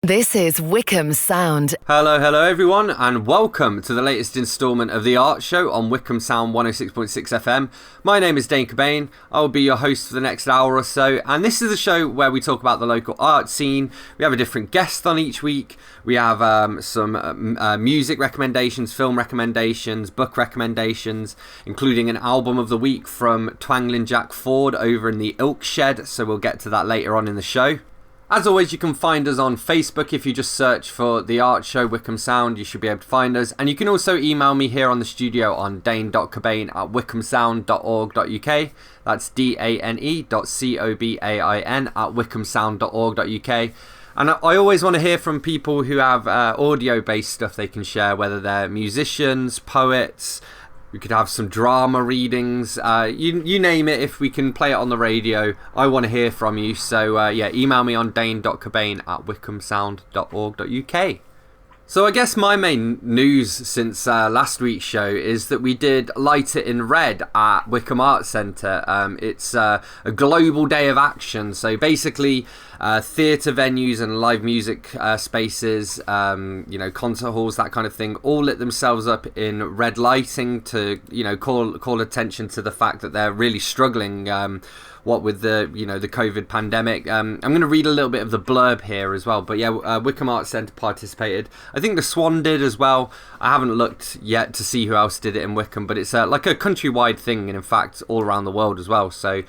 This is Wycombe Sound. Hello everyone, and welcome to the latest instalment of The Art Show on Wycombe Sound 106.6 FM. My name is Dane Cobain. I will be your host for the next hour or so, and this is a show where we talk about the local art scene. We have a different guest on each week. We have some music recommendations, film recommendations, book recommendations, including an album of the week from Twangling Jack Ford over in the Ilk Shed, so we'll get to that later on in the show. As always, you can find us on Facebook. If you just search for The Art Show Wycombe Sound, you should be able to find us. And you can also email me here on the studio on dane.cobain@wycombesound.org.uk. That's dane.cobain@wycombesound.org.uk. And I always want to hear from people who have audio-based stuff they can share, whether they're musicians, poets. We could have some drama readings, you name it. If we can play it on the radio, I want to hear from you. So email me on dane.cobain@wycombesound.org.uk. So I guess my main news since last week's show is that we did Light It in Red at Wycombe Arts Centre. It's a global day of action, so basically theatre venues and live music spaces, concert halls, that kind of thing, all lit themselves up in red lighting to call attention to the fact that they're really struggling what with the the COVID pandemic. I'm going to read a little bit of the blurb here as well, but Wycombe Arts Centre participated. I think the Swan did as well. I haven't looked yet to see who else did it in Wycombe, but it's like a countrywide thing, and in fact all around the world as well. So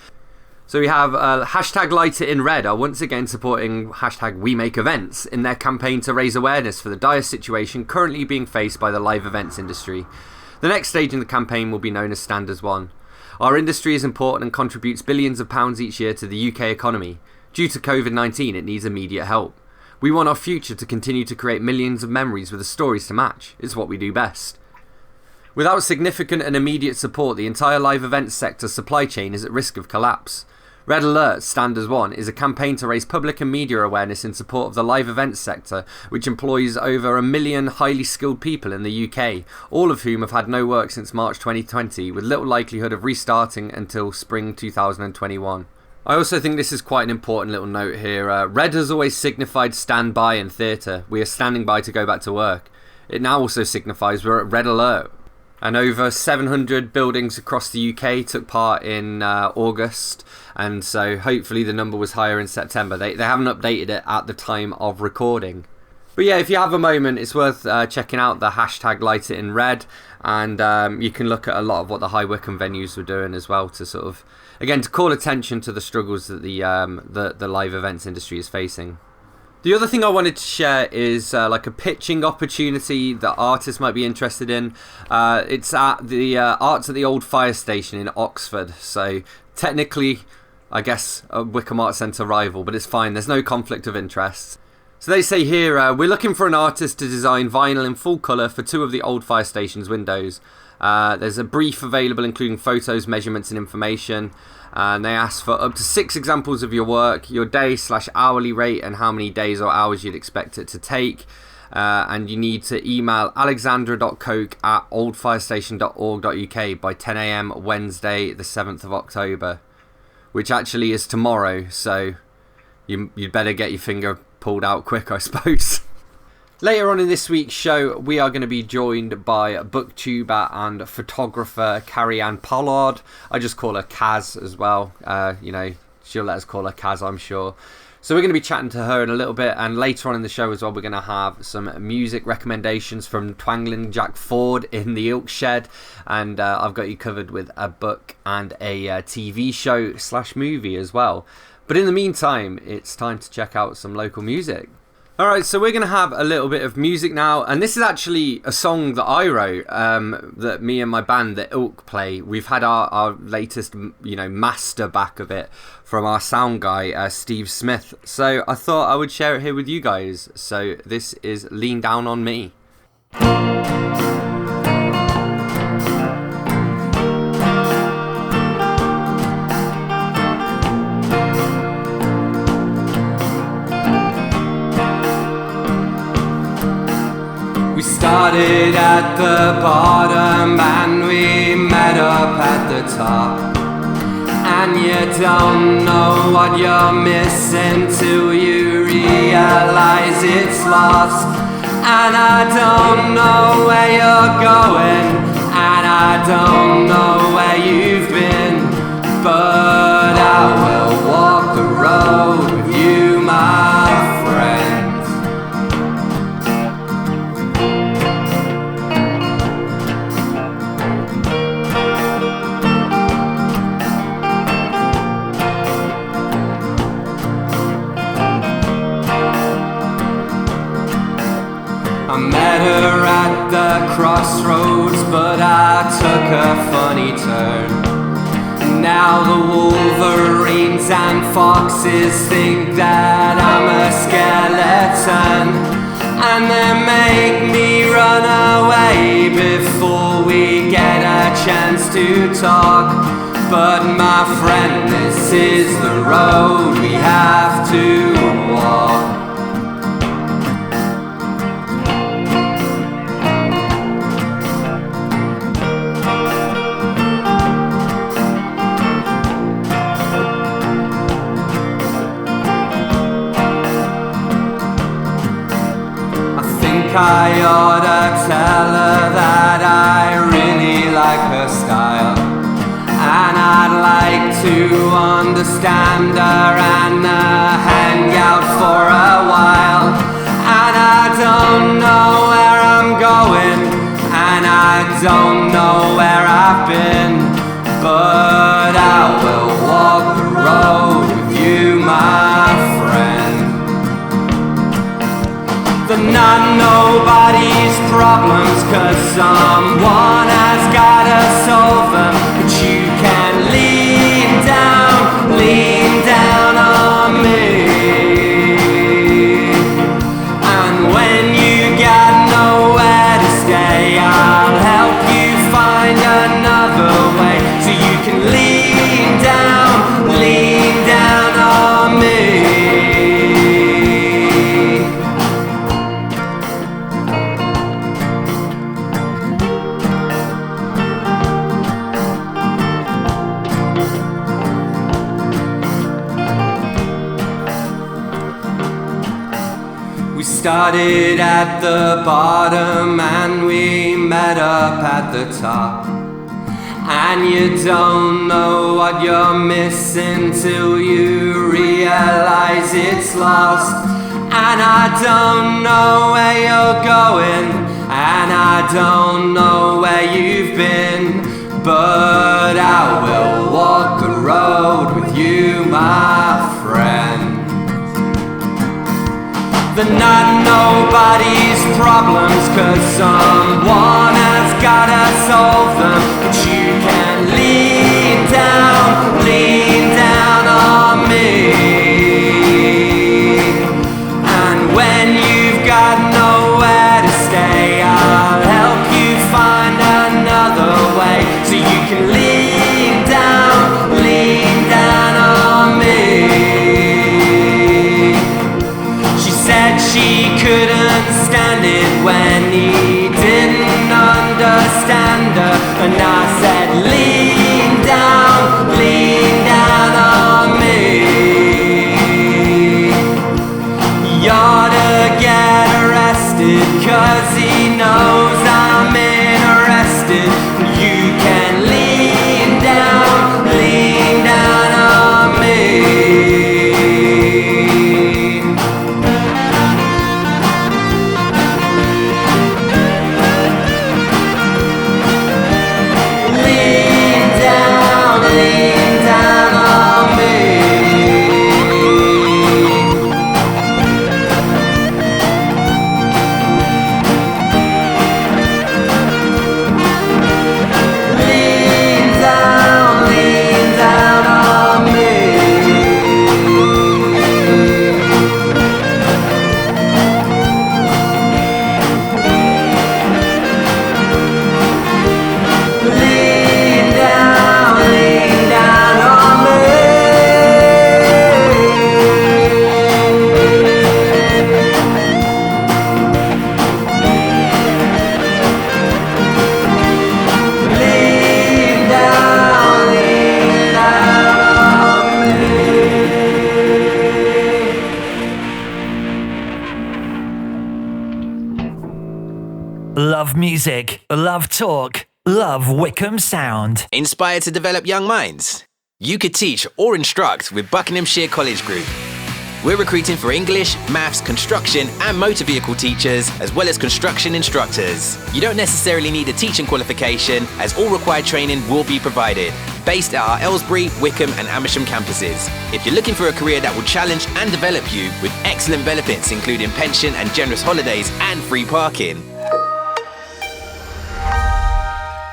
we have hashtag Light It in Red are once again supporting hashtag We Make Events in their campaign to raise awareness for the dire situation currently being faced by the live events industry. The next stage in the campaign will be known as Stand as One. Our industry is important and contributes billions of pounds each year to the UK economy. Due to COVID-19, it needs immediate help. We want our future to continue to create millions of memories with the stories to match. It's what we do best. Without significant and immediate support, the entire live events sector supply chain is at risk of collapse. Red Alert Stand as One is a campaign to raise public and media awareness in support of the live events sector, which employs over 1 million highly skilled people in the UK, all of whom have had no work since March 2020, with little likelihood of restarting until spring 2021. I also think this is quite an important little note here. Red has always signified stand by in theatre. We are standing by to go back to work. It now also signifies we're at Red Alert. And over 700 buildings across the UK took part in August, and so hopefully the number was higher in September. They haven't updated it at the time of recording. But yeah, if you have a moment, it's worth checking out the hashtag Light It in Red, and you can look at a lot of what the High Wycombe venues were doing as well to sort of, again, to call attention to the struggles that the live events industry is facing. The other thing I wanted to share is like a pitching opportunity that artists might be interested in. It's at the Arts at the Old Fire Station in Oxford. So technically, I guess, a Wycombe Arts Centre rival, but it's fine. There's no conflict of interest. So they say here, we're looking for an artist to design vinyl in full colour for 2 of the Old Fire Station's windows. There's a brief available including photos, measurements and information. And they ask for up to 6 examples of your work, your day/hourly rate, and how many days or hours you'd expect it to take. And you need to email alexandra.coke@oldfirestation.org.uk by 10 a.m. Wednesday, the 7th of October, which actually is tomorrow. So you'd better get your finger pulled out quick, I suppose. Later on in this week's show, we are going to be joined by BookTuber and photographer Carrie-Anne Pollard. I just call her Kaz as well. She'll let us call her Kaz, I'm sure. So we're going to be chatting to her in a little bit, and later on in the show as well, we're going to have some music recommendations from Twangling Jack Ford in the Ilk Shed, and I've got you covered with a book and a TV show/movie as well. But in the meantime, it's time to check out some local music. Alright, so we're going to have a little bit of music now, and this is actually a song that I wrote, that me and my band, the Ilk, play. We've had our latest, master back of it from our sound guy, Steve Smith, so I thought I would share it here with you guys. So this is Lean Down on Me. We started at the bottom and we met up at the top. And you don't know what you're missing till you realize it's lost. And I don't know where you're going, and I don't know where you've been, but I will walk the road with you, my friend. I met her at the crossroads, but I took a funny turn. Now the wolverines and foxes think that I'm a skeleton, and they make me run away before we get a chance to talk. But my friend, this is the road we have to walk. I ought to tell her that I really like her style, and I'd like to understand her and hang out for a while. And I don't know where I'm going, and I don't know where I've been, but I will walk the road with you, my friend. They're not nobody's problems, 'cause someone has gotta solve them. But you can lean down on me. And when you got nowhere to stay, I'll help you find another way. So you can lean down on me. Started at the bottom and we met up at the top. And you don't know what you're missing till you realize it's lost. And I don't know where you're going, and I don't know where you've been, but I will walk the road with you, my friend. They're not nobody's problems, 'cause someone has gotta solve them. But you can lean down on me. And when you've got nowhere to stay, I'll help you find another way. So you can lean down on me. She couldn't stand it when he didn't understand her, and I said lean down on me. He ought to get arrested, 'cause he knows I'm interested. You can lean down on me. Love music, love talk, love Wycombe Sound. Inspired to develop young minds? You could teach or instruct with Buckinghamshire College Group. We're recruiting for English, maths, construction and motor vehicle teachers, as well as construction instructors. You don't necessarily need a teaching qualification, as all required training will be provided, based at our Aylesbury, Wycombe and Amersham campuses. If you're looking for a career that will challenge and develop you with excellent benefits including pension and generous holidays and free parking,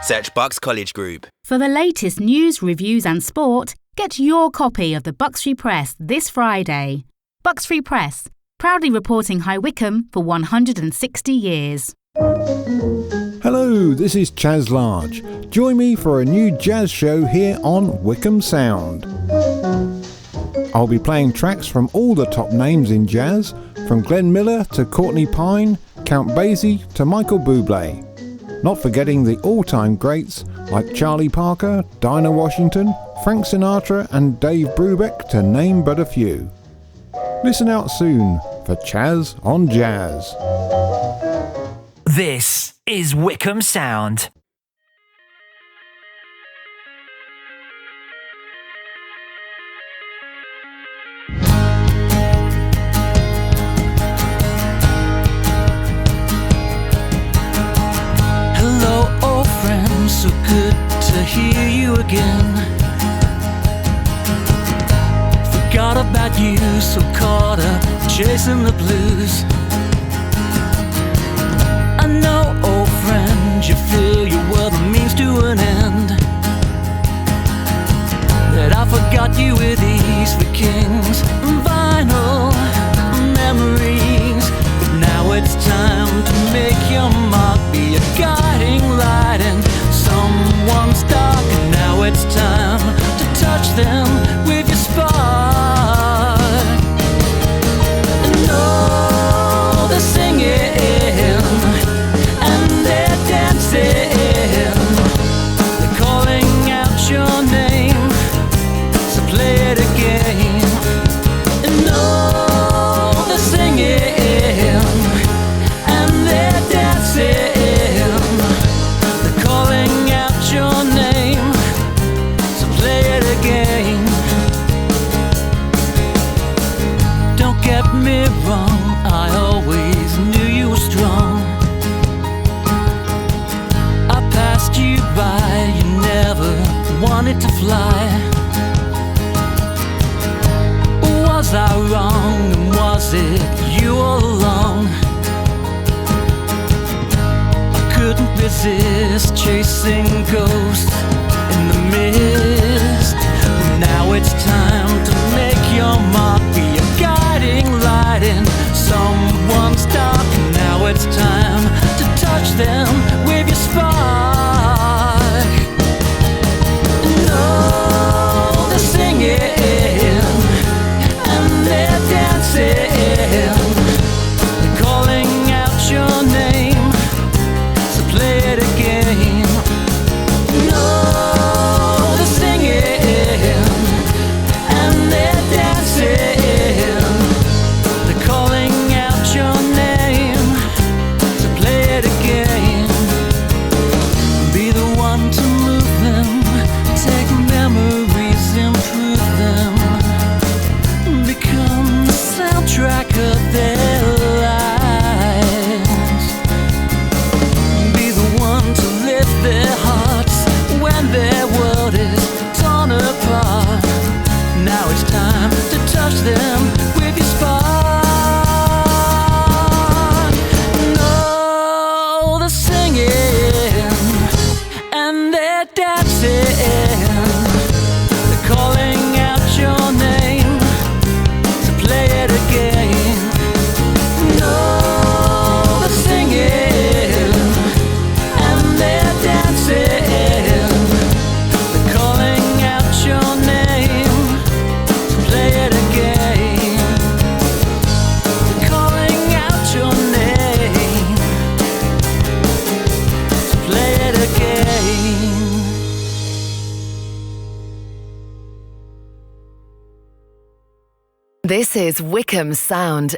search Bucks College Group. For the latest news, reviews and sport, get your copy of the Bucks Free Press this Friday. Bucks Free Press, proudly reporting High Wycombe for 160 years. Hello, this is Chaz Large. Join me for a new jazz show here on Wycombe Sound. I'll be playing tracks from all the top names in jazz, from Glenn Miller to Courtney Pine, Count Basie to Michael Bublé. Not forgetting the all-time greats like Charlie Parker, Dinah Washington, Frank Sinatra and Dave Brubeck, to name but a few. Listen out soon for Chaz on Jazz. This is Wycombe Sound. Hello, old friend, so good to hear you again. Forgot about you, so caught up chasing the blues. I know, old friend, you feel your world means to an end, that I forgot you with these for kings and vinyl memories. But now it's time to make your mark, be a guiding light in someone's dark. And now it's time to touch them with your spark. And oh, they're singing and they're dancing, they're calling out your name, so play it again. And oh, they're singing and they're dancing, they're calling out your name, so play it again. Don't get me wrong, I always knew you were strong. I passed you by, you never wanted to fly. Was I wrong, and was it you all along? I couldn't resist chasing ghosts in the mist. Now it's time to make your mark, be a guiding light in someone's dark. And now it's time to touch them with your spark. And oh, they're singing and they're dancing, they're calling out your name, so play it again. No, they're singing and they're dancing, they're calling out your name, so play it again. Be the one to move them, take memories, improve them, become the soundtrack of their lives. Be the one to lift their hearts when their world is torn apart. Now it's time to touch them with your spark. No, they're singing and they're dancing, they're calling out your name, so play it again. No, they're singing and they're dancing, they're calling out your name, so play it again. They're calling out your name, so play it again. This is Wycombe Sound.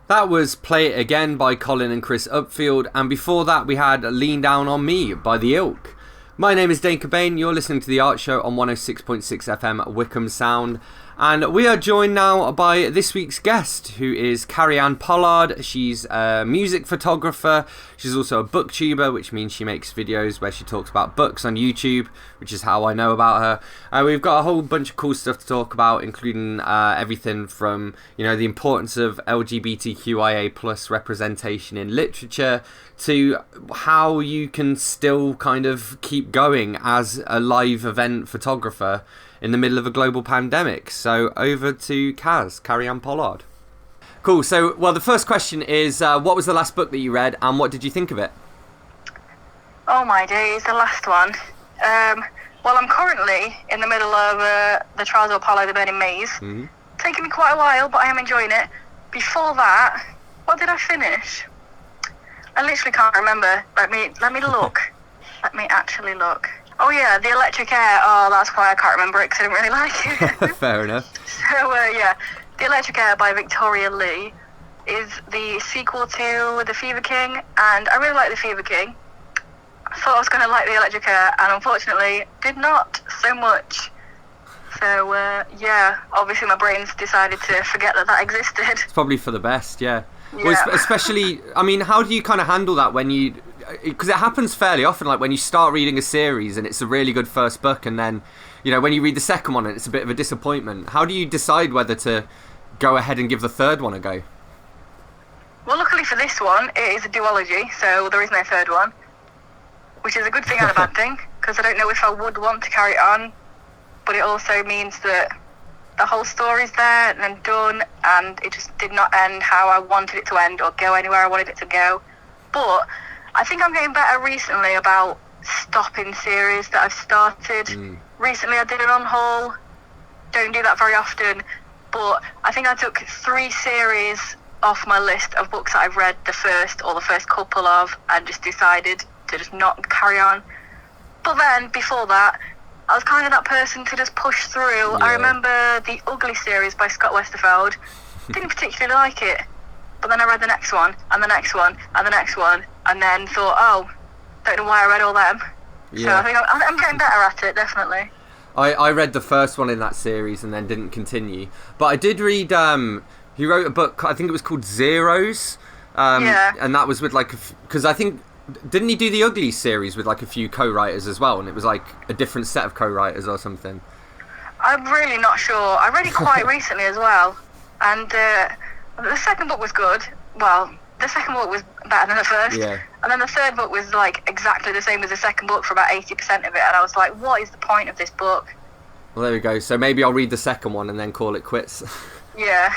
That was Play It Again by Colin and Chris Upfield, and before that we had Lean Down on Me by The Ilk. My name is Dane Cobain, you're listening to The Art Show on 106.6 FM Wycombe Sound, and we are joined now by this week's guest, who is Carrie-Anne Pollard. She's a music photographer, she's also a booktuber, which means she makes videos where she talks about books on YouTube, which is how I know about her. We've got a whole bunch of cool stuff to talk about, including everything from, you know, the importance of LGBTQIA plus representation in literature, to how you can still kind of keep going as a live event photographer in the middle of a global pandemic. So over to Carrie-Anne Pollard. Cool. So, well, the first question is, what was the last book that you read, and what did you think of it? Oh my days, the last one. Well, I'm currently in the middle of the Trials of Apollo, the Burning Maze. Mm-hmm. Taking me quite a while, but I am enjoying it. Before that, what did I finish? I literally can't remember. Let me look. Let me actually look. Oh yeah, The Electric Air. Oh, that's why I can't remember it, because I didn't really like it. Fair enough. So yeah, The Electric Air by Victoria Lee is the sequel to The Fever King, and I really like The Fever King. I thought I was going to like The Electric Air, and unfortunately did not so much. So yeah, obviously my brain's decided to forget that existed. It's probably for the best, yeah. Yeah. Well, especially, I mean, how do you kind of handle that when you... Because it happens fairly often, like when you start reading a series and it's a really good first book, and then, you know, when you read the second one and it's a bit of a disappointment. How do you decide whether to go ahead and give the third one a go? Well, luckily for this one, it is a duology, so there is no third one, which is a good thing and a bad thing, because I don't know if I would want to carry it on, but it also means that the whole story's there and done, and it just did not end how I wanted it to end or go anywhere I wanted it to go. But I think I'm getting better recently about stopping series that I've started. Recently I did an on-haul. Don't do that very often, but I think I took 3 series off my list of books that I've read the first couple of, and just decided to just not carry on. But then before that, I was kind of that person to just push through. Yeah. I remember the Ugly series by Scott Westerfeld. Didn't particularly like it. But then I read the next one, and the next one, and the next one, and then thought, oh, don't know why I read all them. Yeah. So I think I'm getting better at it, definitely. I read the first one in that series and then didn't continue. But I did read, he wrote a book, I think it was called Zeros. Yeah. And that was with like, because I think... Didn't he do the Ugly series with like a few co-writers as well, and it was like a different set of co-writers or something? I'm really not sure. I read it quite recently as well, and the second book was good. Well, the second book was better than the first, yeah. And then the third book was like exactly the same as the second book for about 80% of it, and I was like, what is the point of this book? Well, there we go. So maybe I'll read the second one and then call it quits. Yeah.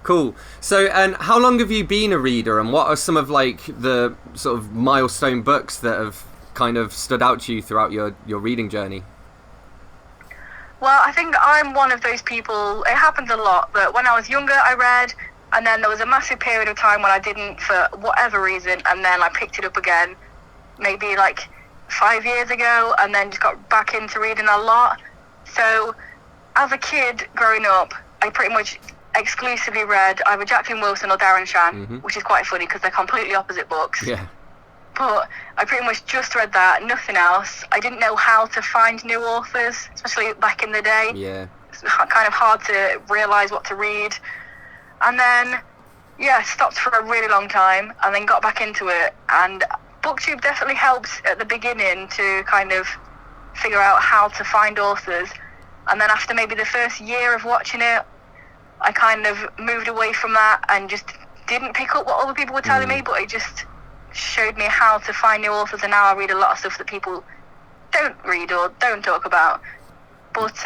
Cool. So, and how long have you been a reader, and what are some of like the sort of milestone books that have kind of stood out to you throughout your reading journey? Well, I think I'm one of those people, it happens a lot, that when I was younger I read, and then there was a massive period of time when I didn't for whatever reason, and then I picked it up again maybe like 5 years ago, and then just got back into reading a lot. So as a kid growing up, I pretty much exclusively read either Jacqueline Wilson or Darren Shan, which is quite funny because they're completely opposite books. Yeah. But I pretty much just read that, nothing else. I didn't know how to find new authors, especially back in the day. Yeah. It's kind of hard to realise what to read. And then, yeah, stopped for a really long time and then got back into it. And BookTube definitely helps at the beginning to kind of figure out how to find authors. And then after maybe the first year of watching it, I kind of moved away from that and just didn't pick up what other people were telling me, but it just showed me how to find new authors, and now I read a lot of stuff that people don't read or don't talk about. But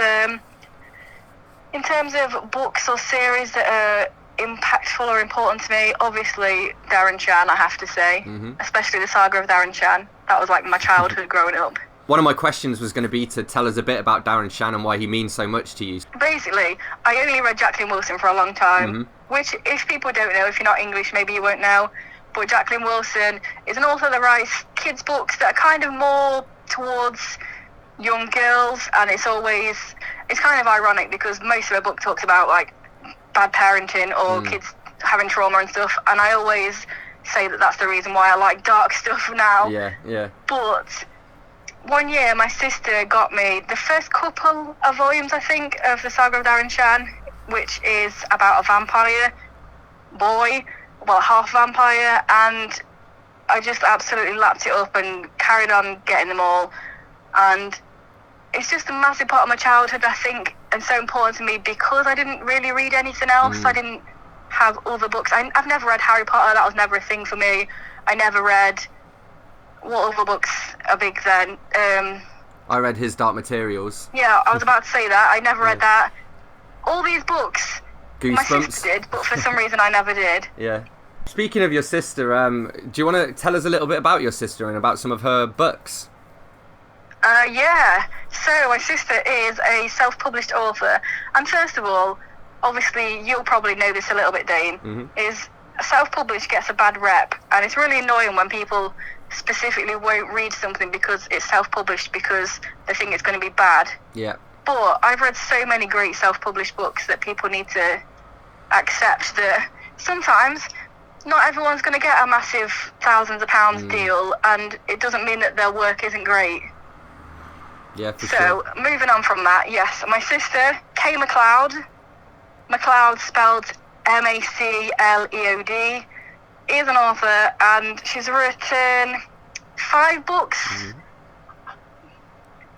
in terms of books or series that are impactful or important to me, obviously Darren Shan, I have to say, especially the saga of Darren Shan. That was like my childhood growing up. One of my questions was going to be to tell us a bit about Darren Shan and why he means so much to you. Basically, I only read Jacqueline Wilson for a long time, which if people don't know, if you're not English, maybe you won't know, but Jacqueline Wilson is an author that writes kids' books that are kind of more towards young girls, and it's kind of ironic because most of her book talks about like bad parenting or kids having trauma and stuff, and I always say that that's the reason why I like dark stuff now. Yeah. But one year my sister got me the first couple of volumes, I think, of the Saga of Darren Shan, which is about a vampire boy, well, half vampire, and I just absolutely lapped it up and carried on getting them all. And it's just a massive part of my childhood, I think, and so important to me because I didn't really read anything else. I didn't have other books. I've never read Harry Potter. That was never a thing for me. I never read... What other books are big then? I read His Dark Materials. Yeah, I was about to say that. I never read that. All these books, Goosebumps. my sister did, but for some reason I never did. Yeah. Speaking of your sister, do you want to tell us a little bit about your sister and about some of her books? Yeah. So my sister is a self-published author. And first of all, obviously you'll probably know this a little bit, Dane, is self-published gets a bad rep. And it's really annoying when people specifically won't read something because it's self-published because they think it's going to be bad. Yeah. But I've read so many great self-published books that people need to accept that sometimes not everyone's going to get a massive thousands of pounds deal, and it doesn't mean that their work isn't great. Yeah, for so, sure. Moving on from that, yes, my sister, Kay MacLeod, MacLeod spelled Macleod, is an author, and she's written 5 books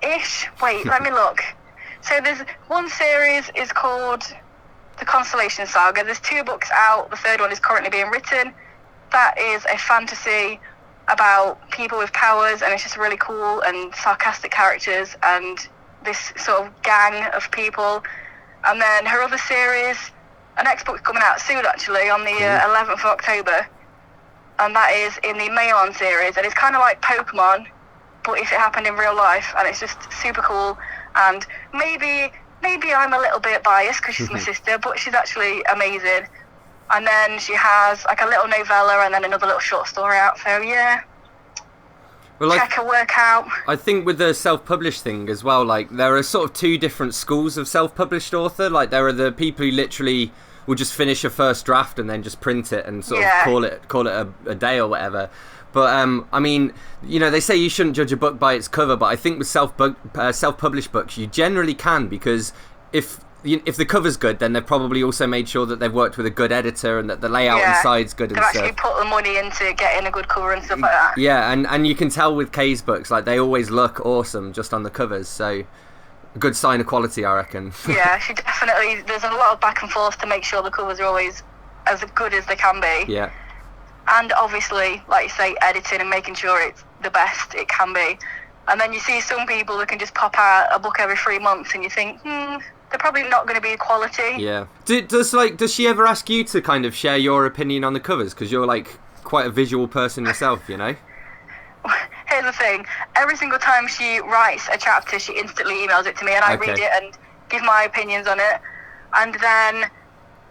ish. Wait, let me look. So there's one series is called The Constellation Saga. There's 2 books out. The 3rd one is currently being written. That is a fantasy about people with powers, and it's just really cool and sarcastic characters and this sort of gang of people. And then her other series, her next book's coming out soon actually, on the 11th of October, and that is in the Mayon series, and it's kind of like Pokemon, but if it happened in real life, and it's just super cool. And maybe I'm a little bit biased because she's my sister, but she's actually amazing. And then she has like a little novella and then another little short story out. So yeah, well, check her work out. I think with the self-published thing as well, like there are sort of 2 different schools of self-published author. Like there are the people who literally will just finish a first draft and then just print it and sort of call it a day or whatever. But I mean, you know, they say you shouldn't judge a book by its cover, but I think with self-published books you generally can, because if the cover's good, then they've probably also made sure that they've worked with a good editor and that the layout inside's good and stuff. They've actually put the money into getting a good cover and stuff like that. Yeah, and you can tell with Kay's books, like they always look awesome just on the covers, so a good sign of quality, I reckon. Yeah, she definitely, there's a lot of back and forth to make sure the covers are always as good as they can be. Yeah. And obviously, like you say, editing and making sure it's the best it can be. And then you see some people that can just pop out a book every 3 months and you think, they're probably not going to be quality. Yeah. Does she ever ask you to kind of share your opinion on the covers? Because you're like quite a visual person yourself, you know? Here's the thing. Every single time she writes a chapter, she instantly emails it to me and I read it and give my opinions on it. And then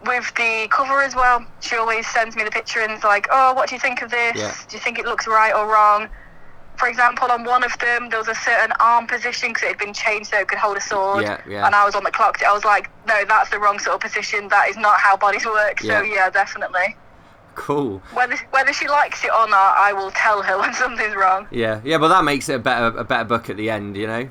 with the cover as well, she always sends me the picture and is like, oh, what do you think of this? Yeah. Do you think it looks right or wrong? For example, on one of them, there was a certain arm position because it had been changed so it could hold a sword. Yeah. And I was on the clock. I was like, no, that's the wrong sort of position. That is not how bodies work. So, yeah, definitely. Cool. Whether she likes it or not, I will tell her when something's wrong. Yeah, but that makes it a better book at the end, you know?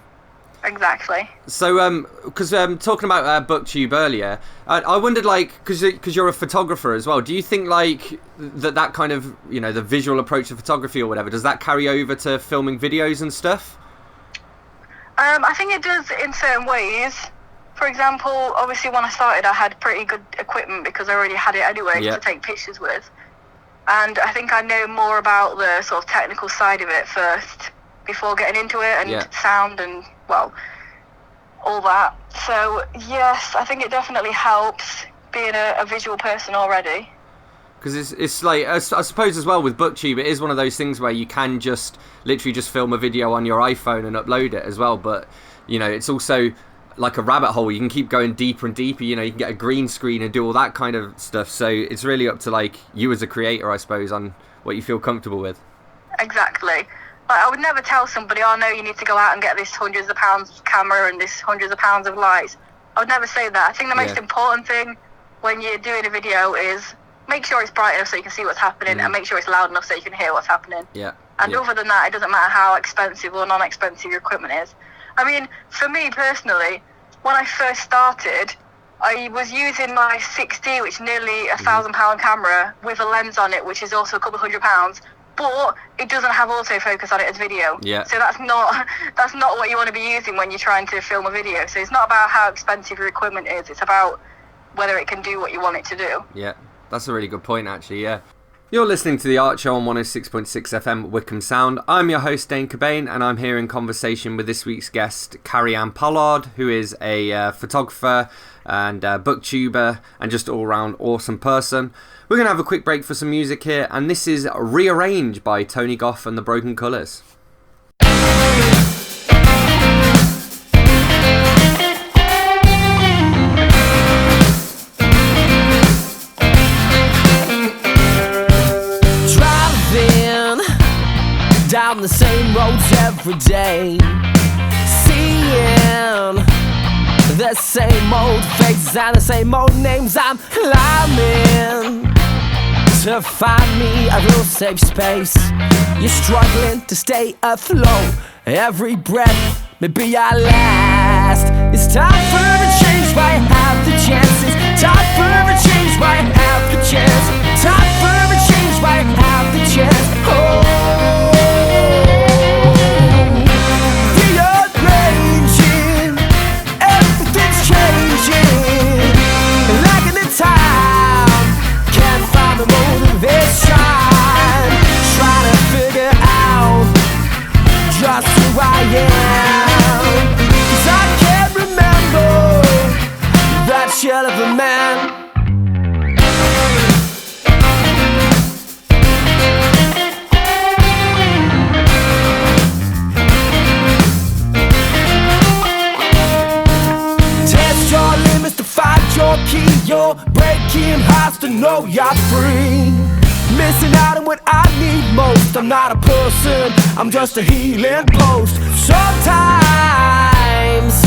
Exactly. So, because talking about BookTube earlier, I wondered, like, because you're a photographer as well, do you think, like, that kind of, you know, the visual approach to photography or whatever, does that carry over to filming videos and stuff? I think it does in certain ways. For example, obviously when I started, I had pretty good equipment because I already had it anyway to take pictures with. And I think I know more about the sort of technical side of it first before getting into it, and sound and, well, all that. So, yes, I think it definitely helps being a visual person already. Because it's like, I suppose as well with BookTube, it is one of those things where you can just literally just film a video on your iPhone and upload it as well. But, you know, it's also like a rabbit hole. You can keep going deeper and deeper. You know, you can get a green screen and do all that kind of stuff. So it's really up to, like, you as a creator, I suppose, on what you feel comfortable with. Exactly. Like, I would never tell somebody, oh no, you need to go out and get this hundreds of pounds camera and this hundreds of pounds of lights. I would never say that. I think the most important thing when you're doing a video is make sure it's bright enough so you can see what's happening, and make sure it's loud enough so you can hear what's happening. Yeah. And other than that, it doesn't matter how expensive or non-expensive your equipment is. I mean, for me personally, when I first started, I was using my 6D, which is nearly £1,000 camera, with a lens on it, which is also a couple £100, but it doesn't have autofocus on it as video. Yeah. So that's not what you want to be using when you're trying to film a video. So it's not about how expensive your equipment is, it's about whether it can do what you want it to do. Yeah, that's a really good point, actually, yeah. You're listening to The Art Show on 106.6 FM Wycombe Sound. I'm your host, Dane Cobain, and I'm here in conversation with this week's guest, Carrie-Anne Pollard, who is a photographer and booktuber and just all-round awesome person. We're going to have a quick break for some music here, and this is Rearrange by Tony Goff and the Broken Colours. Down the same roads every day, seeing the same old faces and the same old names. I'm climbing to find me a real safe space. You're struggling to stay afloat. Every breath may be our last. It's time for a change while you have the chances. Time for a change while you have the chance. Time for a change while you have the chance. Oh, just who I am, 'cause I can't remember that shell of a man. Test your limits to find your key. You're breaking hearts to know you're free. Missing out on what I need most. I'm not a person, I'm just a healing post. Sometimes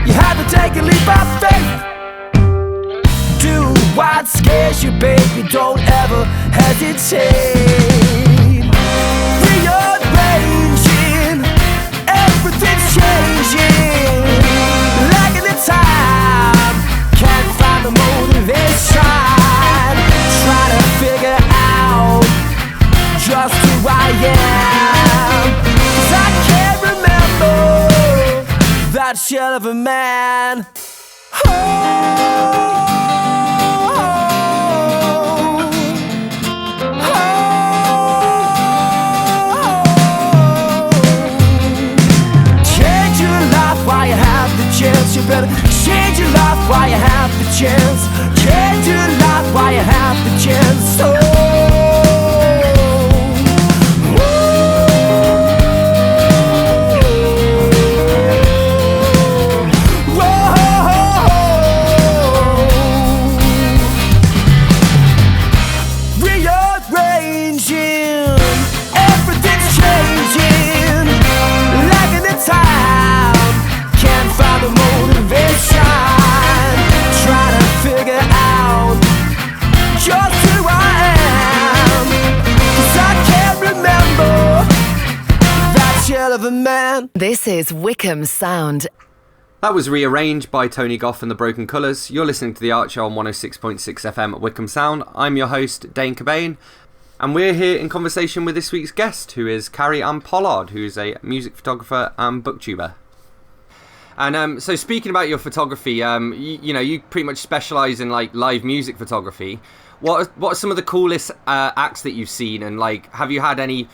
you have to take a leap of faith. Do what scares you, baby, don't ever hesitate. Rearranging, everything's changing. Lagging the time, can't find the motivation. Try to figure out just who I am, 'cause I can't remember that shell of a man. Change your life while you have the chance. You better change your life while you have the chance. Change your life while you have the chance. Oh. Of a man. This is Wycombe Sound. That was Rearranged by Tony Goff and the Broken Colours. You're listening to The Art Show on 106.6 FM at Wycombe Sound. I'm your host, Dane Cobain, and we're here in conversation with this week's guest, who is Carrie-Anne Pollard, who is a music photographer and booktuber. And so speaking about your photography, you pretty much specialise in like live music photography. What are some of the coolest acts that you've seen, and like have you had any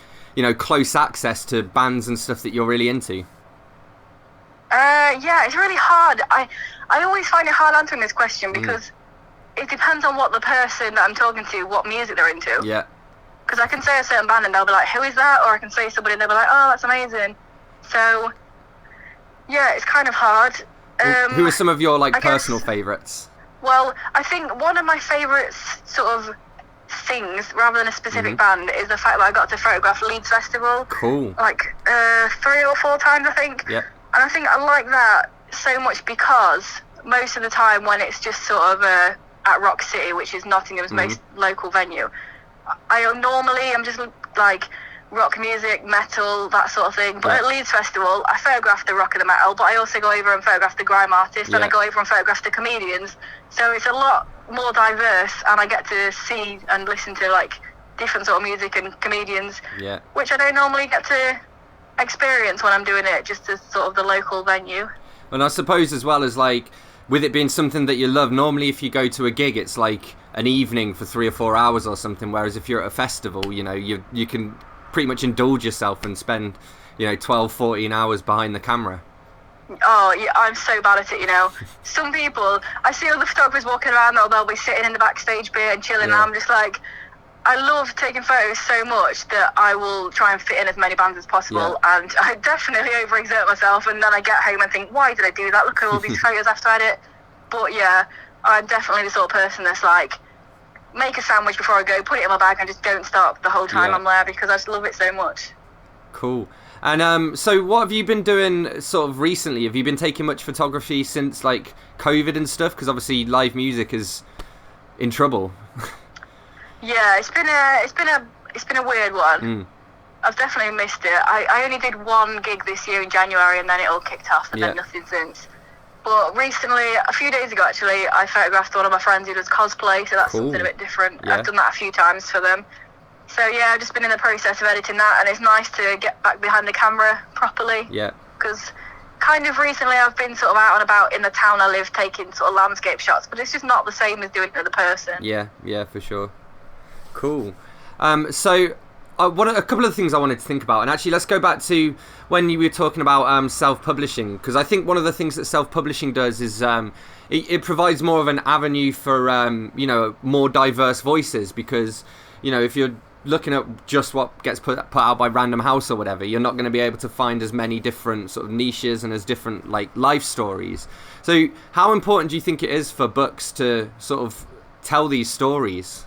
close access to bands and stuff that you're really into? Yeah, it's really hard. I always find it hard answering this question because it depends on what the person that I'm talking to, what music they're into. Yeah. Because I can say a certain band and they'll be like, who is that? Or I can say somebody and they'll be like, oh, that's amazing. So, yeah, it's kind of hard. Who are some of your personal favourites? Well, I think one of my favourites sort of things, rather than a specific band, is the fact that I got to photograph Leeds Festival. Cool. 3 or 4 times, I think. Yeah. And I think I like that so much because most of the time when it's just sort of a at Rock City, which is Nottingham's most local venue. I'm just like rock music, metal, that sort of thing. But at Leeds Festival, I photograph the rock and the metal, but I also go over and photograph the grime artists, and I go over and photograph the comedians. So it's a lot more diverse, and I get to see and listen to like different sort of music and comedians, which I don't normally get to experience when I'm doing it just as sort of the local venue. And I suppose as well as like, with it being something that you love, normally if you go to a gig, it's like an evening for 3 or 4 hours or something, whereas if you're at a festival, you know, you can pretty much indulge yourself and spend, you know, 12, 14 hours behind the camera. Oh, yeah, I'm so bad at it, you know. Some people, I see other photographers walking around, they'll be sitting in the backstage bit and chilling, and I'm just like, I love taking photos so much that I will try and fit in as many bands as possible, and I definitely overexert myself, and then I get home and think, why did I do that? Look at all these photos after I edit. But yeah, I'm definitely the sort of person that's like, make a sandwich before I go, put it in my bag, and just don't stop the whole time I'm there, because I just love it so much. Cool. And so what have you been doing sort of recently? Have you been taking much photography since like COVID and stuff? Because obviously live music is in trouble. Yeah, it's been a weird one. I've definitely missed it. I only did one gig this year in January, and then it all kicked off, and then nothing since. But recently, a few days ago actually, I photographed one of my friends who does cosplay, so that's something a bit different. I've done that a few times for them. So yeah, I've just been in the process of editing that, and it's nice to get back behind the camera properly. Yeah. Because kind of recently I've been sort of out and about in the town I live taking sort of landscape shots, but it's just not the same as doing it with a person. Yeah, for sure. Cool. So a couple of things I wanted to think about, and actually let's go back to when you were talking about self-publishing, because I think one of the things that self-publishing does is it provides more of an avenue for you know, more diverse voices, because you know, if you're looking at just what gets put out by Random House or whatever, you're not going to be able to find as many different sort of niches and as different like life stories. So how important do you think it is for books to sort of tell these stories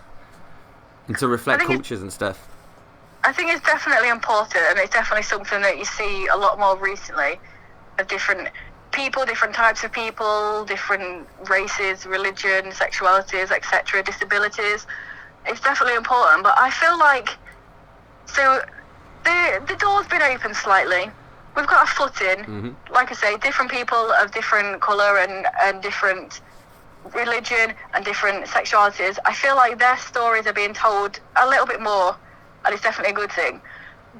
and to reflect cultures and stuff? I think it's definitely important, and it's definitely something that you see a lot more recently, of different people, different types of people, different races, religion, sexualities, etc., disabilities. It's definitely important, but I feel like, so the door's been open slightly. We've got a foot in. Like I say, different people of different colour and different religion and different sexualities. I feel like their stories are being told a little bit more, and it's definitely a good thing.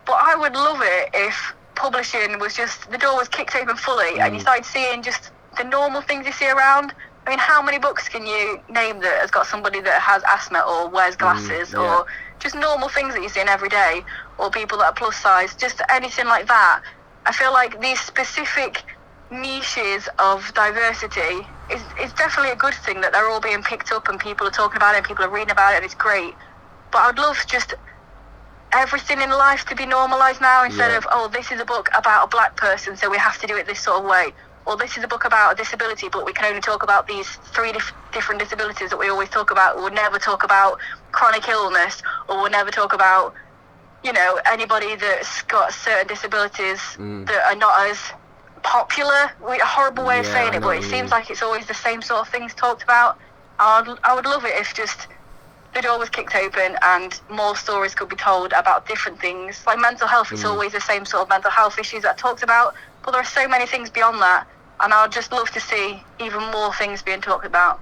But I would love it if publishing was just, the door was kicked open fully, and you started seeing just the normal things you see around. I mean, how many books can you name that has got somebody that has asthma or wears glasses, or just normal things that you see in every day, or people that are plus size, just anything like that? I feel like these specific niches of diversity is definitely a good thing, that they're all being picked up and people are talking about it and people are reading about it, and it's great. But I would love just everything in life to be normalised now, instead of, oh, this is a book about a black person, so we have to do it this sort of way. Or this is a book about a disability, but we can only talk about these 3 different disabilities that we always talk about. We'll never talk about chronic illness, or we'll never talk about, you know, anybody that's got certain disabilities that are not as popular. A horrible way of saying it, but it seems like it's always the same sort of things talked about. I would love it if just the door was kicked open and more stories could be told about different things. Like mental health, it's always the same sort of mental health issues that are talked about, but there are so many things beyond that. And I would just love to see even more things being talked about.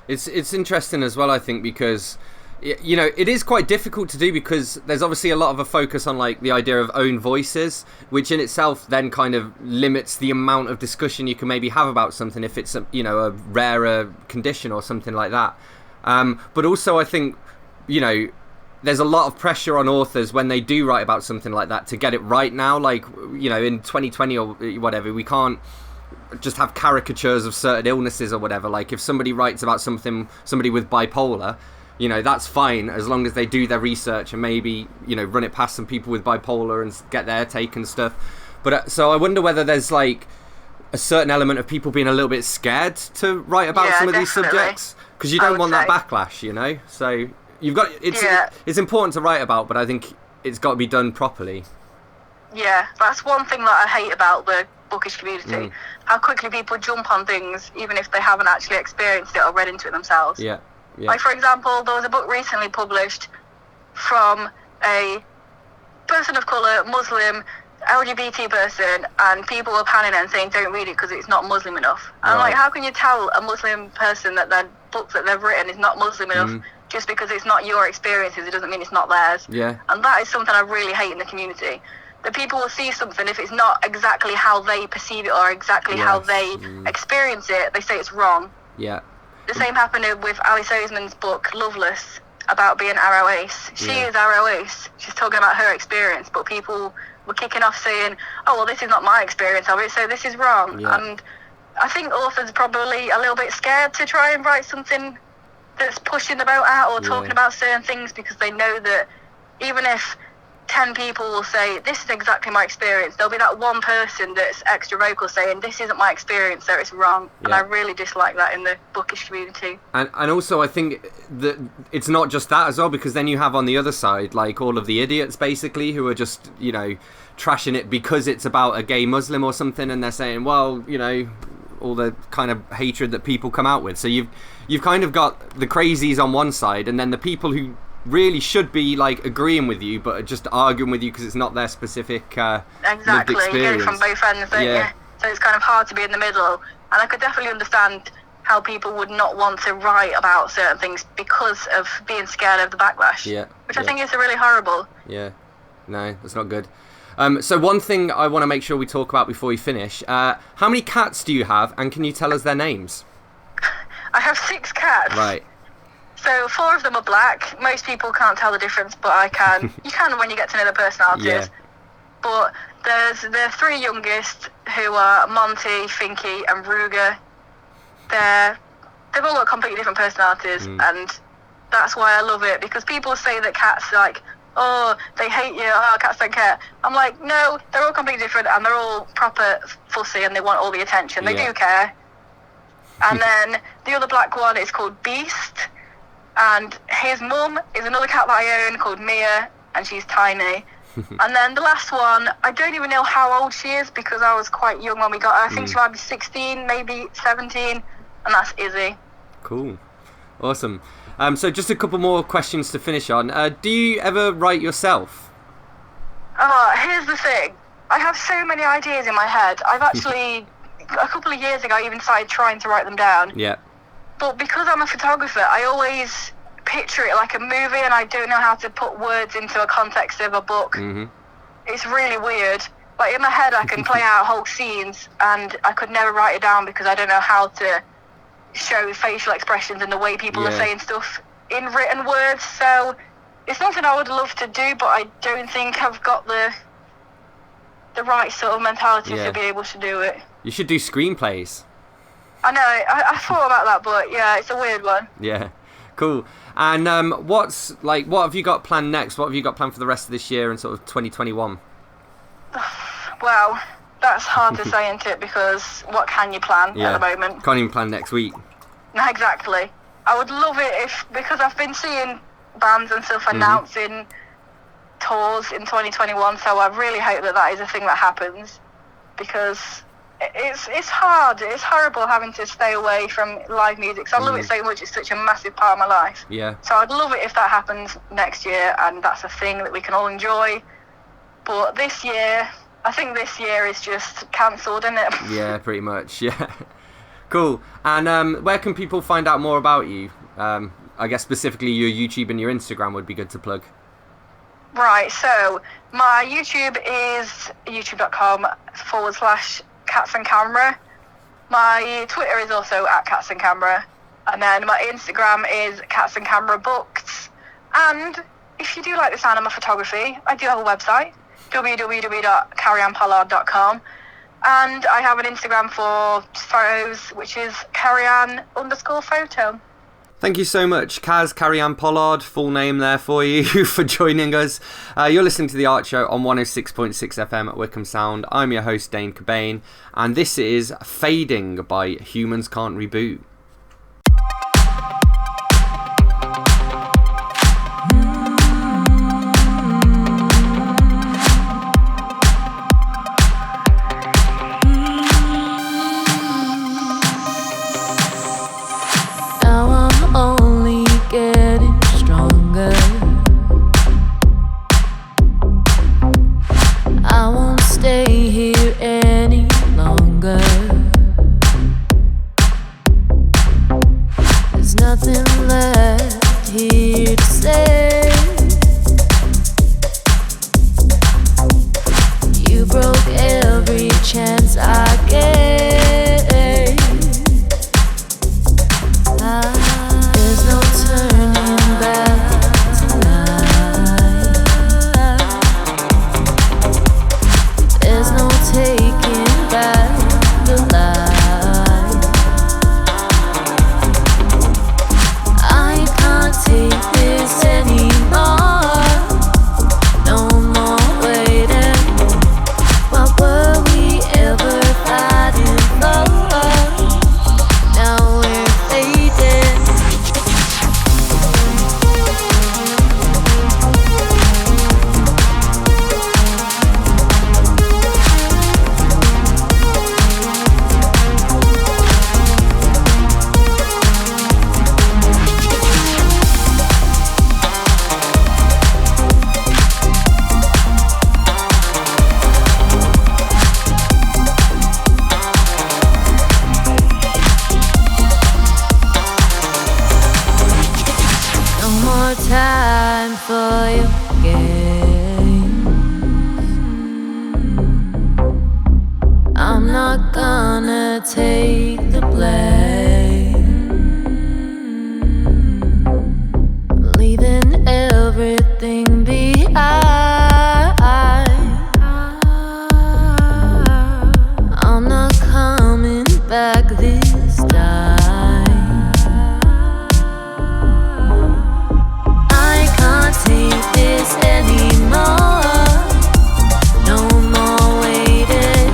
It's interesting as well, I think, because, you know, it is quite difficult to do, because there's obviously a lot of a focus on like the idea of own voices, which in itself then kind of limits the amount of discussion you can maybe have about something if it's a, you know, a rarer condition or something like that. But also I think, you know, there's a lot of pressure on authors when they do write about something like that to get it right now. Like, you know, in 2020 or whatever, we can't just have caricatures of certain illnesses or whatever. Like if somebody writes about somebody with bipolar, you know, that's fine as long as they do their research and maybe, you know, run it past some people with bipolar and get their take and stuff. But so I wonder whether there's like a certain element of people being a little bit scared to write about some of these subjects, because you don't want that backlash, you know. So you've got it's important to write about, but I think it's got to be done properly. Yeah, that's one thing that I hate about the bookish community, how quickly people jump on things even if they haven't actually experienced it or read into it themselves. Yeah. Like, for example, there was a book recently published from a person of colour, Muslim, LGBT person, and people were panning it and saying don't read it because it's not Muslim enough. And I'm like, how can you tell a Muslim person that their book that they've written is not Muslim enough just because it's not your experiences? It doesn't mean it's not theirs. Yeah. And that is something I really hate in the community. That people will see something, if it's not exactly how they perceive it or exactly how they experience it, they say it's wrong. Yeah. The same happened with Alice Oseman's book, Loveless, about being Arrow Ace. She is Arrow Ace. She's talking about her experience, but people were kicking off saying, oh, well, this is not my experience of it, so this is wrong. Yeah. And I think authors are probably a little bit scared to try and write something that's pushing the boat out or talking about certain things, because they know that even if 10 people will say, this is exactly my experience, there'll be that one person that's extra vocal saying, this isn't my experience, so it's wrong. And I really dislike that in the bookish community. And also I think that it's not just that as well, because then you have on the other side, like, all of the idiots, basically, who are just, you know, trashing it because it's about a gay Muslim or something, and they're saying, well, you know, all the kind of hatred that people come out with. So you've kind of got the crazies on one side, and then the people who really should be like agreeing with you but are just arguing with you because it's not their specific exactly lived experience. You get it from both ends, don't you? So it's kind of hard to be in the middle, and I could definitely understand how people would not want to write about certain things because of being scared of the backlash, which I think is really horrible. No, that's not good. So one thing I want to make sure we talk about before we finish, how many cats do you have, and can you tell us their names? I have 6 cats. Right. So 4 of them are black. Most people can't tell the difference, but I can. You can when you get to know their personalities. Yeah. But there's the 3 youngest, who are Monty, Finky, and Ruger. They've all got completely different personalities, and that's why I love it, because people say that cats, like, oh, they hate you, oh, cats don't care. I'm like, no, they're all completely different, and they're all proper fussy, and they want all the attention. They do care. And then the other black one is called Beast, and his mum is another cat that I own called Mia, and she's tiny. And then the last one, I don't even know how old she is, because I was quite young when we got her. I think she might be 16, maybe 17, and that's Izzy. Cool. Awesome. So just a couple more questions to finish on. Do you ever write yourself? Here's the thing. I have so many ideas in my head. I've actually, a couple of years ago, I even started trying to write them down. Yeah. But because I'm a photographer, I always picture it like a movie, and I don't know how to put words into a context of a book. It's really weird. Like, in my head, I can play out whole scenes, and I could never write it down because I don't know how to show facial expressions and the way people are saying stuff in written words. So it's something I would love to do, but I don't think I've got the right sort of mentality to be able to do it. You should do screenplays. I know, I thought about that, but yeah, it's a weird one. Yeah, cool. And what have you got planned next? What have you got planned for the rest of this year and sort of 2021? Well, that's hard to say, isn't it? Because what can you plan at the moment? Can't even plan next week. No, exactly. I would love it because I've been seeing bands and stuff announcing tours in 2021, so I really hope that is a thing that happens, because it's hard. It's horrible having to stay away from live music, because I love it so much. It's such a massive part of my life. Yeah. So I'd love it if that happens next year, and that's a thing that we can all enjoy. But this year, I think this year is just cancelled, isn't it? Yeah, pretty much, yeah. Cool. And where can people find out more about you? I guess specifically your YouTube and your Instagram would be good to plug. Right, so my YouTube is youtube.com/catsandcamera. My Twitter is also @catsandcamera. And then my Instagram is catsandcamerabooks. And if you do like the sound of my photography, I do have a website, www.carrie-annepollard.com. And I have an Instagram for photos, which is Carrie-Anne_photo. Thank you so much, Carrie-Anne Pollard, full name there for you, for joining us. You're listening to The Art Show on 106.6 FM at Wycombe Sound. I'm your host, Dane Cobain, and this is Fading by Humans Can't Reboot. Now I'm only stay here any longer. There's nothing left here to say. You broke every chance I gave. There's no turning back tonight. There's no taking back the light. I can't take this anymore. No more waiting. What were we ever fighting for? Now we're fading. No more time for your games. I'm not gonna take the blame. Leaving everything behind. I'm not coming back this time. I can't take this anymore. No more waiting.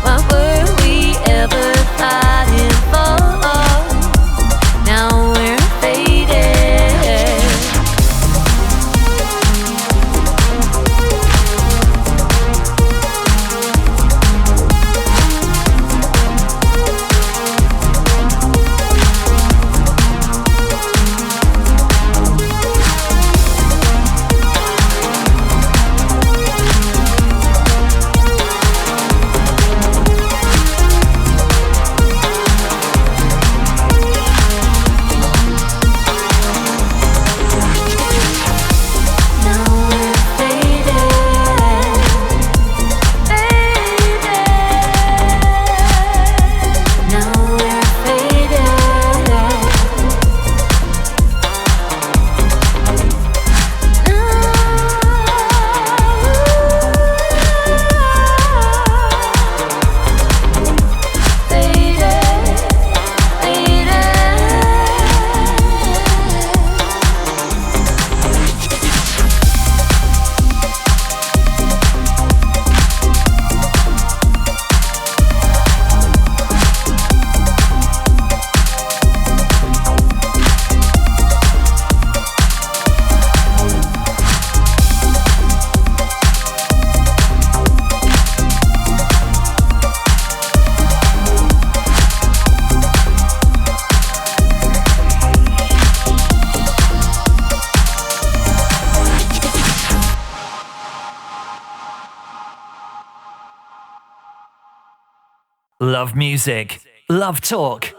What were we ever fighting for? Now we're faded. Now we're faded. Now we're Love music. Love talk.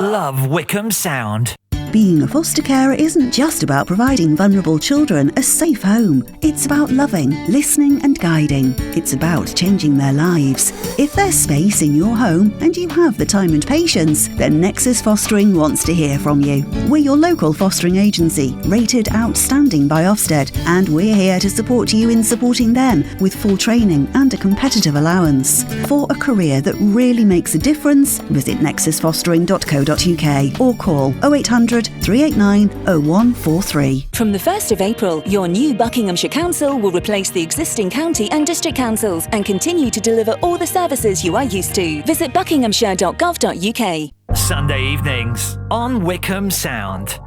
Love Wycombe Sound. Being a foster carer isn't just about providing vulnerable children a safe home. It's about loving, listening and guiding. It's about changing their lives. If there's space in your home and you have the time and patience, then Nexus Fostering wants to hear from you. We're your local fostering agency, rated outstanding by Ofsted, and we're here to support you in supporting them with full training and a competitive allowance. For a career that really makes a difference, visit nexusfostering.co.uk or call 0800 389 0143. From the 1st of April, your new Buckinghamshire Council will replace the existing county and district councils and continue to deliver all the services you are used to. Visit buckinghamshire.gov.uk. Sunday evenings on Wycombe Sound.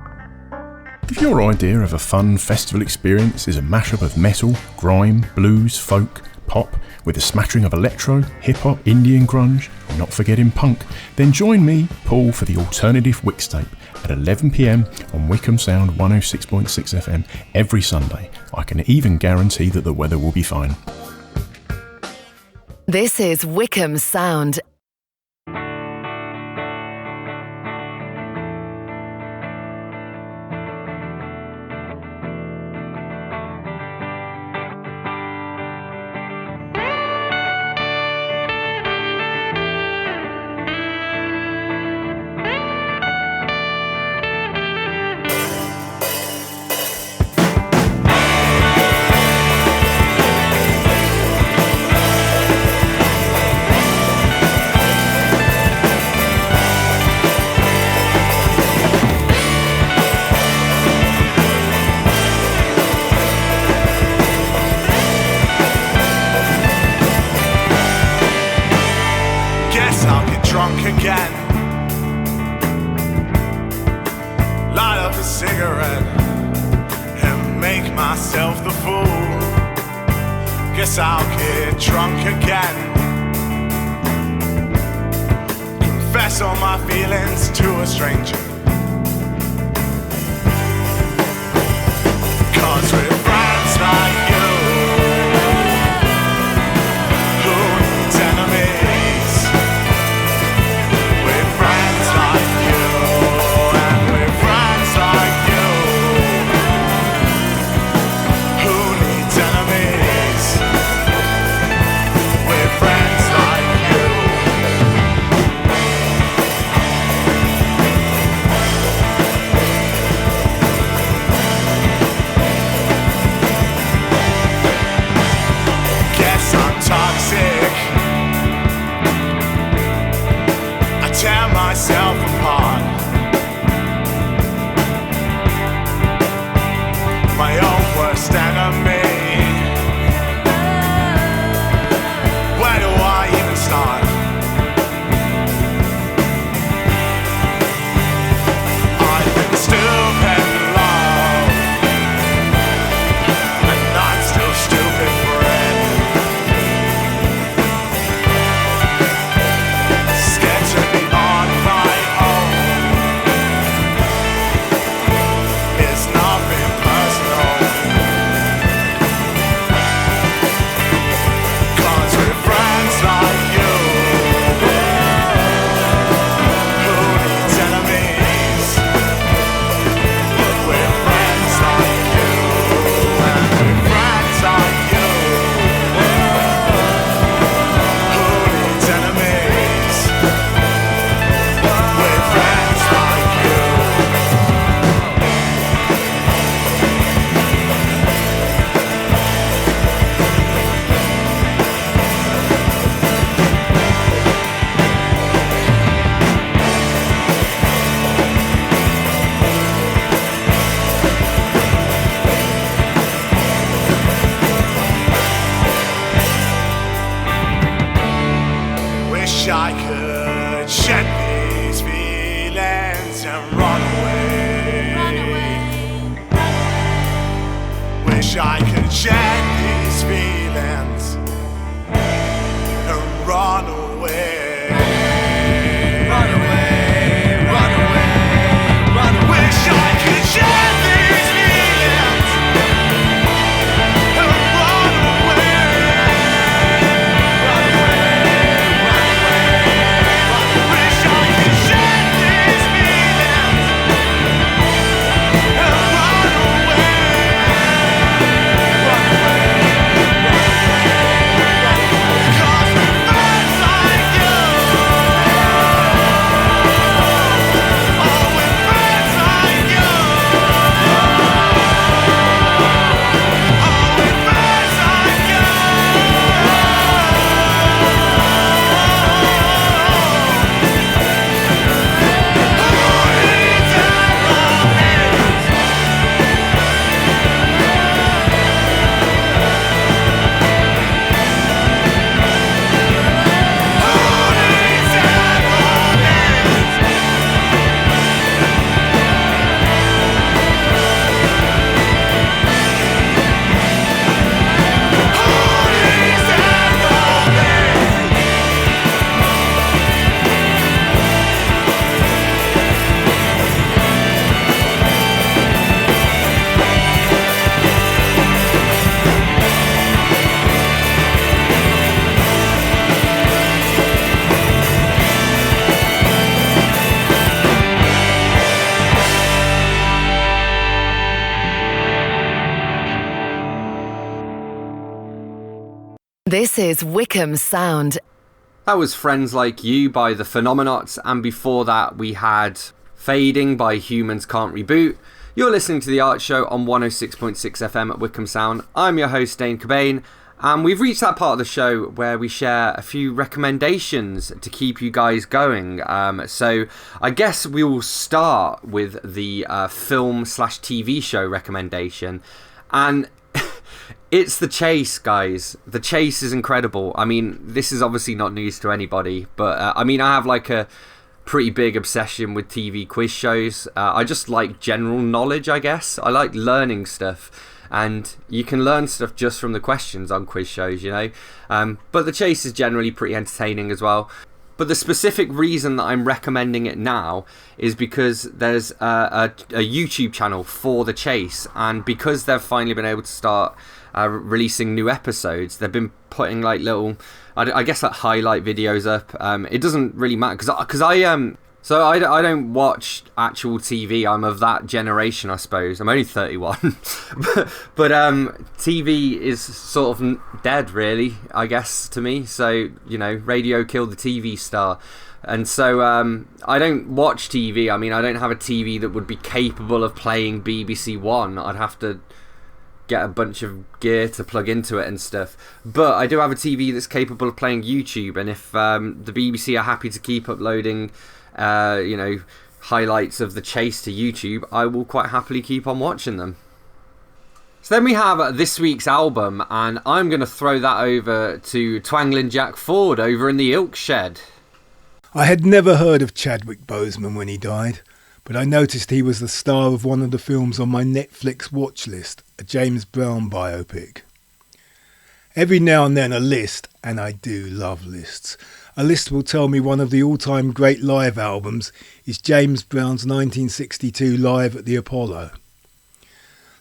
If your idea of a fun festival experience is a mashup of metal, grime, blues, folk, pop, with a smattering of electro, hip-hop, Indian grunge, and not forgetting punk, then join me, Paul, for the Alternative Wixtape at 11 p.m. on Wycombe Sound 106.6 FM every Sunday. I can even guarantee that the weather will be fine. This is Wycombe Sound. Again, light up a cigarette and make myself the fool. Guess I'll get drunk again, confess all my feelings to a stranger, 'cause we're friends like you, who needs enemies? This is Wycombe Sound. That was Friends Like You by the Phenomenauts, and before that we had Fading by Humans Can't Reboot. You're listening to The Art Show on 106.6 FM at Wycombe Sound. I'm your host, Dane Cobain, and we've reached that part of the show where we share a few recommendations to keep you guys going. So I guess we will start with the film/TV show recommendation, and it's The Chase, guys. The Chase is incredible. I mean, this is obviously not news to anybody, but I have like a pretty big obsession with TV quiz shows. I just like general knowledge, I guess. I like learning stuff, and you can learn stuff just from the questions on quiz shows, you know. But The Chase is generally pretty entertaining as well. But the specific reason that I'm recommending it now is because there's a YouTube channel for The Chase, and because they've finally been able to start releasing new episodes, they've been putting like little, I guess, like highlight videos up. It doesn't really matter because I don't watch actual TV. I'm of that generation, I suppose. I'm only 31, but TV is sort of dead, really, I guess, to me. So, you know, radio killed the TV star. And so I don't watch TV. I mean, I don't have a TV that would be capable of playing BBC One. I'd have to get a bunch of gear to plug into it and stuff. But I do have a TV that's capable of playing YouTube. And if the BBC are happy to keep uploading highlights of The Chase to YouTube, I will quite happily keep on watching them. So then we have this week's album, and I'm going to throw that over to Twangling Jack Ford over in the Ilk Shed. I had never heard of Chadwick Boseman when he died, but I noticed he was the star of one of the films on my Netflix watch list, a James Brown biopic. Every now and then a list, and I do love lists, a list will tell me one of the all-time great live albums is James Brown's 1962 Live at the Apollo.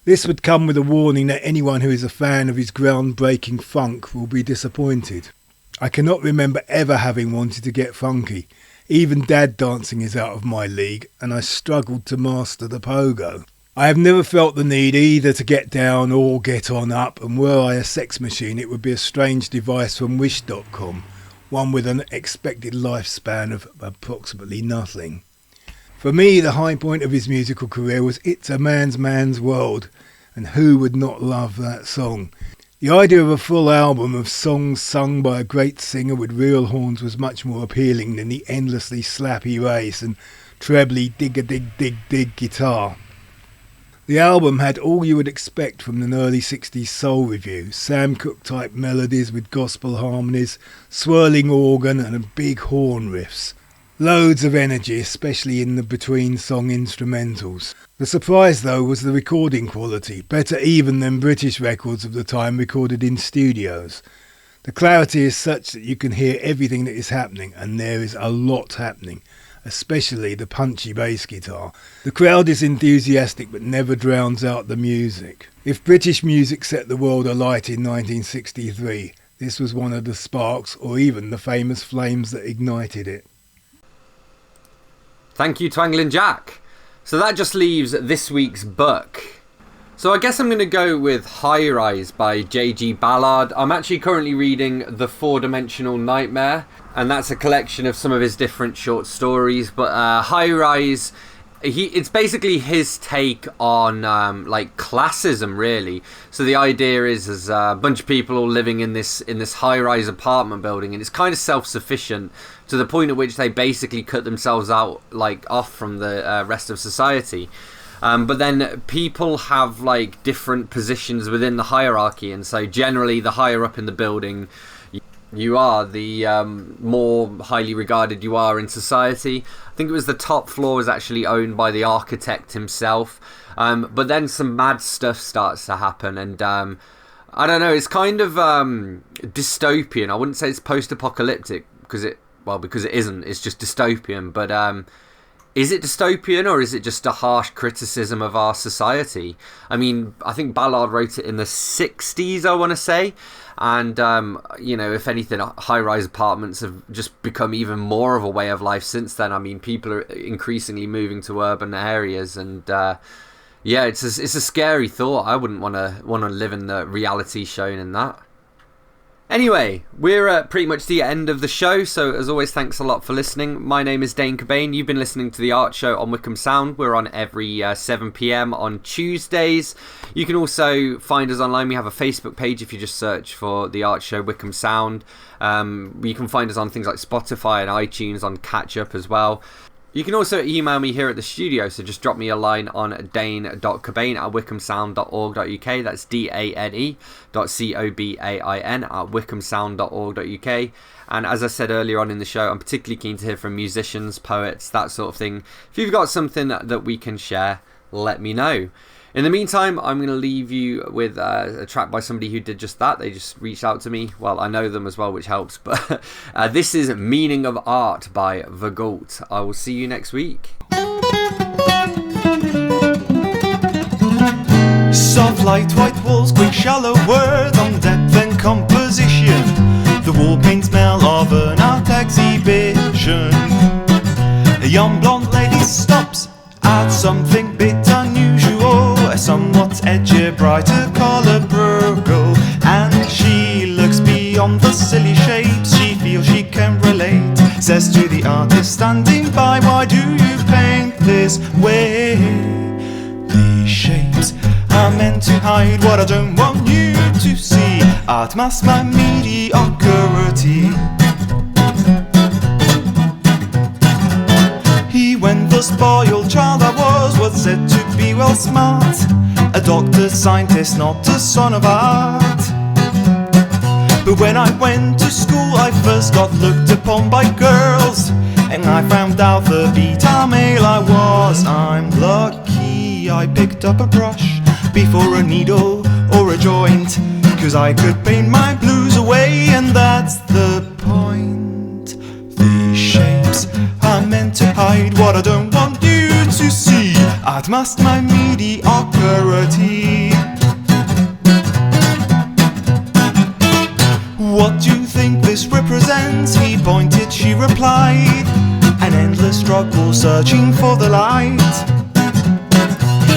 This would come with a warning that anyone who is a fan of his groundbreaking funk will be disappointed. I cannot remember ever having wanted to get funky. Even dad dancing is out of my league, and I struggled to master the pogo. I have never felt the need either to get down or get on up, and were I a sex machine it would be a strange device from Wish.com, one with an expected lifespan of approximately nothing. For me, the high point of his musical career was It's a Man's World, and who would not love that song? The idea of a full album of songs sung by a great singer with real horns was much more appealing than the endlessly slappy bass and trebly dig-a-dig-dig-dig guitar. The album had all you would expect from an early 60s soul review, Sam Cooke-type melodies with gospel harmonies, swirling organ and big horn riffs. Loads of energy, especially in the between-song instrumentals. The surprise, though, was the recording quality, better even than British records of the time recorded in studios. The clarity is such that you can hear everything that is happening, and there is a lot happening, especially the punchy bass guitar. The crowd is enthusiastic but never drowns out the music. If British music set the world alight in 1963, this was one of the sparks, or even the famous flames that ignited it. Thank you, Twangling Jack. So that just leaves this week's book. So I guess I'm going to go with High Rise by J.G. Ballard. I'm actually currently reading The Four-Dimensional Nightmare, and that's a collection of some of his different short stories. But High Rise, it's basically his take on like classism, really. So the idea is a bunch of people all living in this high-rise apartment building, and it's kind of self-sufficient to the point at which they basically cut themselves out, like, off from the rest of society. But then people have like different positions within the hierarchy, and so generally the higher up in the building you are, the more highly regarded you are in society. I think it was the top floor is actually owned by the architect himself. But then some mad stuff starts to happen, and I don't know, it's kind of dystopian. I wouldn't say it's post-apocalyptic because it isn't. It's just dystopian. But is it dystopian, or is it just a harsh criticism of our society? I mean, I think Ballard wrote it in the 60s, I want to say. And, if anything, high-rise apartments have just become even more of a way of life since then. I mean, people are increasingly moving to urban areas, and it's a scary thought. I wouldn't want to live in the reality shown in that. Anyway, we're pretty much the end of the show, so as always, thanks a lot for listening. My name is Dane Cobain. You've been listening to The Art Show on Wycombe Sound. We're on every 7 p.m. on Tuesdays. You can also find us online. We have a Facebook page if you just search for The Art Show Wycombe Sound. You can find us on things like Spotify and iTunes, on Catch Up as well. You can also email me here at the studio, so just drop me a line on dane.cobain@wycomesound.org.uk. That's dane.cobain@wycomesound.org.uk. And as I said earlier on in the show, I'm particularly keen to hear from musicians, poets, that sort of thing. If you've got something that we can share, let me know. In the meantime, I'm going to leave you with a track by somebody who did just that. They just reached out to me. Well, I know them as well, which helps. But this is Meaning of Art by Vergault. I will see you next week. Soft light, white walls, quick shallow word on depth and composition. The wall paint smell of an art exhibition. A young blonde lady stops at something bit unusual, a somewhat edgy, brighter colour burgle, and she looks beyond the silly shapes. She feels she can relate, says to the artist standing by, why do you paint this way? These shapes are meant to hide what I don't want you to see. Art masks my mediocrity. He went the spoiled child I was said to be well smart, a doctor, scientist, not a son of art. But when I went to school I first got looked upon by girls, and I found out the beta male I was. I'm lucky I picked up a brush before a needle or a joint, 'cause I could paint my blues away, and that's the point. These shapes are meant to hide what I don't want you to see. Art masked my mediocrity. What do you think this represents? He pointed, she replied, an endless struggle searching for the light.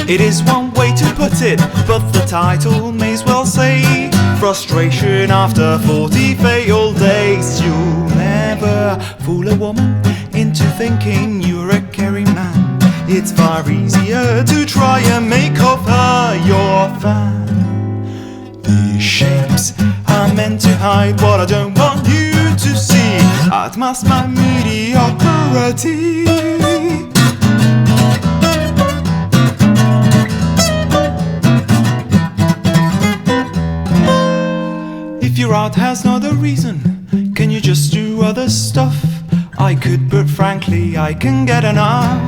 It is one way to put it, but the title may as well say frustration after 40 failed days. You'll never fool a woman into thinking you're a caring man. It's far easier to try and make of her your fan. These shapes are meant to hide what I don't want you to see. Art masks my mediocrity. If your art has no other reason, can you just do other stuff? I could, but frankly I can get enough.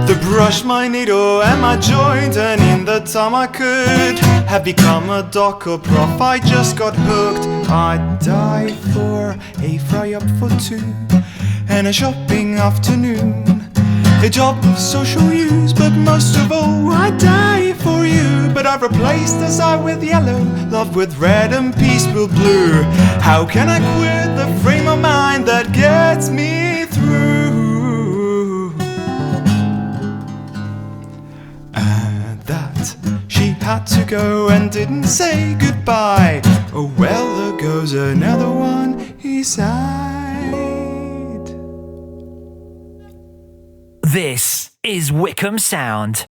The brush, my needle and my joint, and in the time I could have become a doc or prof, I just got hooked. I'd die for a fry up for two and a shopping afternoon, a job of social use, but most of all I'd die for you. But I've replaced desire with yellow, love with red and peaceful blue. How can I quit the frame of mind that gets me through? And that she had to go and didn't say goodbye. Oh well, there goes another one, he sighed. This is Wycombe Sound.